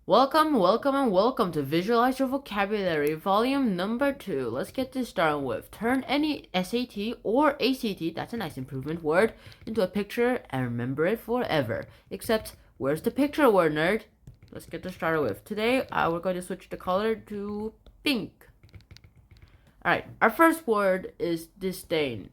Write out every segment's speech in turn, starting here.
Welcome, welcome, and welcome to Visualize Your Vocabulary, volume number 2. Let's get this started with turn any SAT or ACT, that's a nice improvement word, into a picture and remember it forever. Except, where's the picture word, nerd? Let's get this started with. Today, we're going to switch the color to pink. Alright, our first word is disdain.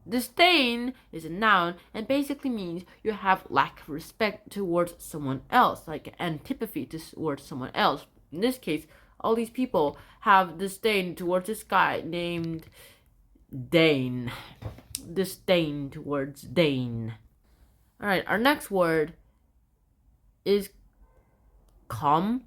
Disdain is a noun and basically means you have lack of respect towards someone else, like antipathy towards someone else. In this case, all these people have disdain towards this guy named Dane. Disdain towards Dane. Alright, our next word is compromise.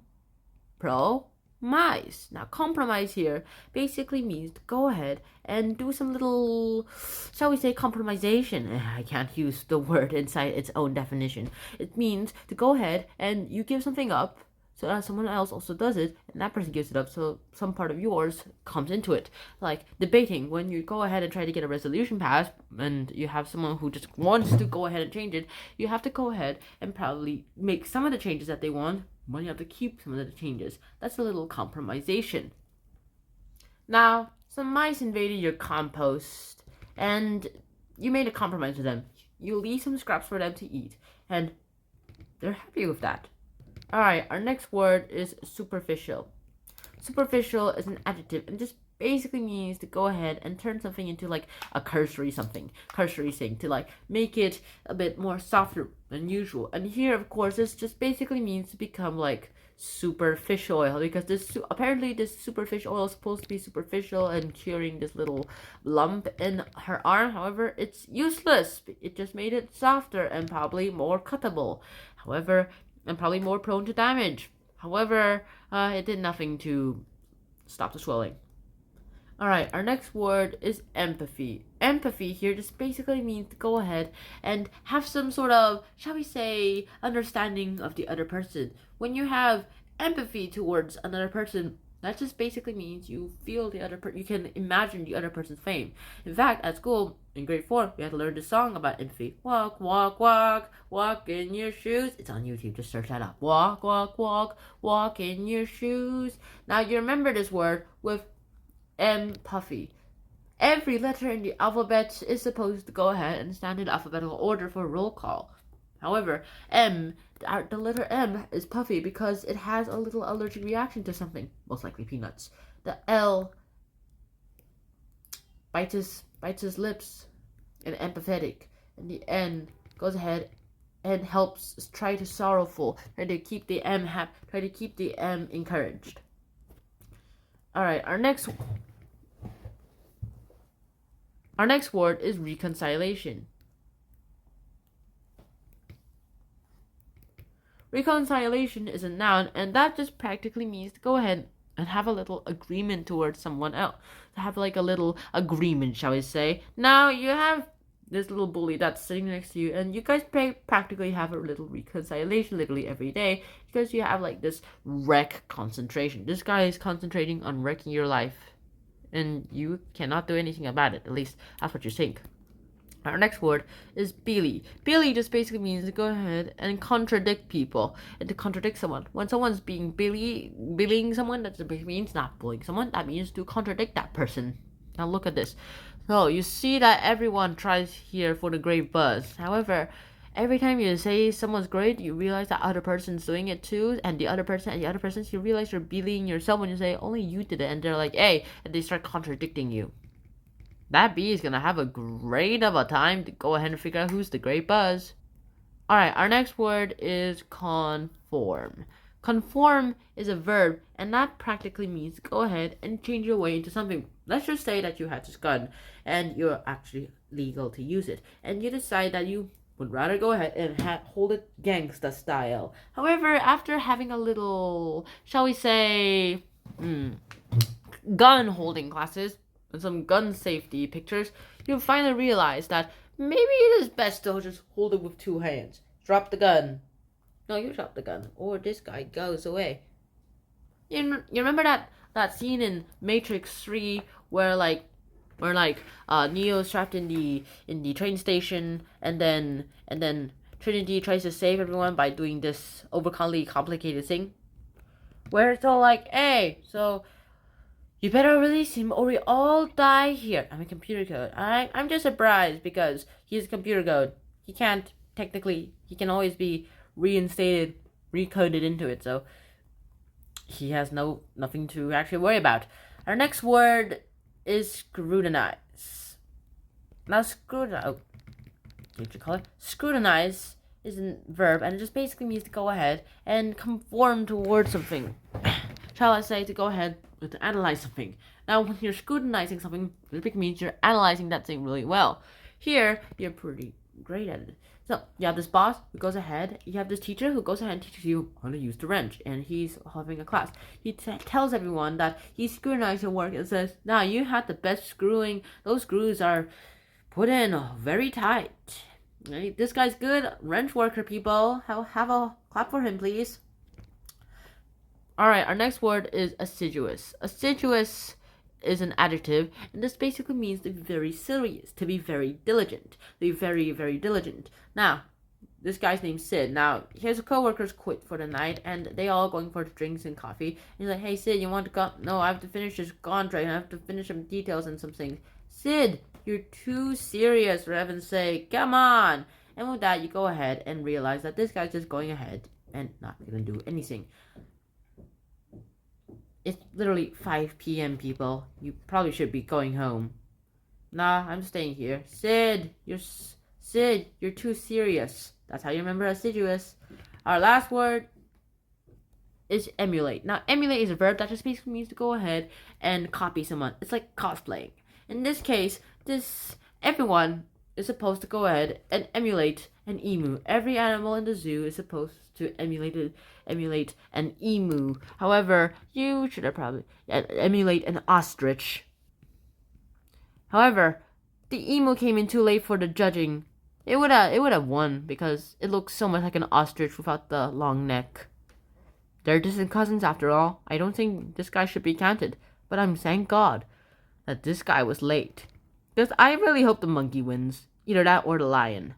Now, compromise here basically means to go ahead and do some little, shall we say, compromisation. I can't use the word inside its own definition. It means to go ahead and you give something up so that someone else also does it, and that person gives it up, so some part of yours comes into it. Like debating, when you go ahead and try to get a resolution passed, and you have someone who just wants to go ahead and change it, you have to go ahead and probably make some of the changes that they want, but you have to keep some of the changes. That's a little compromisation. Now, some mice invaded your compost, and you made a compromise with them. You leave some scraps for them to eat, and they're happy with that. Alright, our next word is superficial. Superficial is an adjective and just basically means to go ahead and turn something into like a cursory thing, to like make it a bit more softer than usual. And here, of course, this just basically means to become like super fish oil, because apparently this super fish oil is supposed to be superficial and curing this little lump in her arm. However, it's useless. It just made it softer and probably more cuttable. However, and probably more prone to damage. However, it did nothing to stop the swelling. Alright, our next word is empathy. Empathy here just basically means to go ahead and have some sort of, shall we say, understanding of the other person. When you have empathy towards another person, that just basically means you feel the other person, you can imagine the other person's pain. In fact, at school, in grade 4, we had to learn this song about empathy. Walk, walk, walk, walk in your shoes. It's on YouTube, just search that up. Walk, walk, walk, walk in your shoes. Now, you remember this word with empathy. Every letter in the alphabet is supposed to go ahead and stand in alphabetical order for roll call. However, the letter M is puffy because it has a little allergic reaction to something, most likely peanuts. The L bites his lips and empathetic, and the N goes ahead and helps try to sorrowful, try to keep the M encouraged. Alright, our next word is reconciliation. Reconciliation is a noun, and that just practically means to go ahead and have a little agreement towards someone else. To have like a little agreement, shall we say. Now, you have this little bully that's sitting next to you, and you guys practically have a little reconciliation literally every day, because you have like this wreck concentration. This guy is concentrating on wrecking your life, and you cannot do anything about it. At least that's what you think. Our next word is Billy. Billy just basically means to go ahead and contradict people, and to contradict someone. When someone's being bullying someone, that means not bullying someone. That means to contradict that person. Now look at this. So you see that everyone tries here for the great buzz. However, every time you say someone's great, you realize that other person's doing it too, and the other person, you realize you're bullying yourself when you say only you did it, and they're like, hey, and they start contradicting you. That bee is gonna have a great of a time to go ahead and figure out who's the great buzz. Alright, our next word is conform. Conform is a verb, and that practically means go ahead and change your way into something. Let's just say that you had this gun, and you're actually legal to use it, and you decide that you would rather go ahead and hold it gangsta style. However, after having a little, shall we say, gun holding classes, and some gun safety pictures, you'll finally realize that maybe it is best to just hold it with 2 hands. Drop the gun. No, you drop the gun, or this guy goes away. You remember that scene in Matrix 3 where Neo's trapped in the train station, and then Trinity tries to save everyone by doing this overly complicated thing, where it's all like, hey, so you better release him or we all die here. I'm a computer code. I'm just surprised because he's a computer code. He can't, technically, he can always be reinstated, recoded into it, so he has nothing to actually worry about. Our next word is scrutinize. Now, scrutinize is a verb, and it just basically means to go ahead and conform towards something. Shall I say to go ahead to analyze something. Now, when you're scrutinizing something, it means you're analyzing that thing really well. Here, you're pretty great at it. So, you have this boss who goes ahead, you have this teacher who goes ahead and teaches you how to use the wrench, and he's having a class. He tells everyone that he scrutinized your work and says, now, you had the best screwing. Those screws are put in very tight. Right? This guy's good. Wrench worker, people. Have a clap for him, please. Alright, our next word is assiduous. Assiduous is an adjective, and this basically means to be very serious, to be very diligent, to be very, very diligent. Now, this guy's name's Sid. Now, his co-workers quit for the night, and they all going for drinks and coffee. And he's like, hey, Sid, you want to go? No, I have to finish this contract, and I have to finish some details and some things. Sid, you're too serious, for heaven's sake. Come on! And with that, you go ahead and realize that this guy's just going ahead and not going to do anything. It's literally 5 p.m., people. You probably should be going home. Nah, I'm staying here. Sid, you're too serious. That's how you remember assiduous. Our last word is emulate. Now, emulate is a verb that just basically means to go ahead and copy someone. It's like cosplaying. In this case, everyone is supposed to go ahead and emulate an emu. Every animal in the zoo is supposed to emulate an emu. However, you should have probably emulate an ostrich. However, the emu came in too late for the judging. It would have won because it looks so much like an ostrich without the long neck. They're distant cousins after all. I don't think this guy should be counted, but I'm thank God that this guy was late. Because I really hope the monkey wins. Either that or the lion.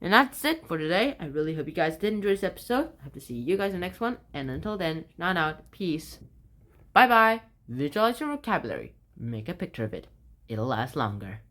And that's it for today. I really hope you guys did enjoy this episode. I hope to see you guys in the next one. And until then, not out. Peace. Bye-bye. Visualize your vocabulary. Make a picture of it. It'll last longer.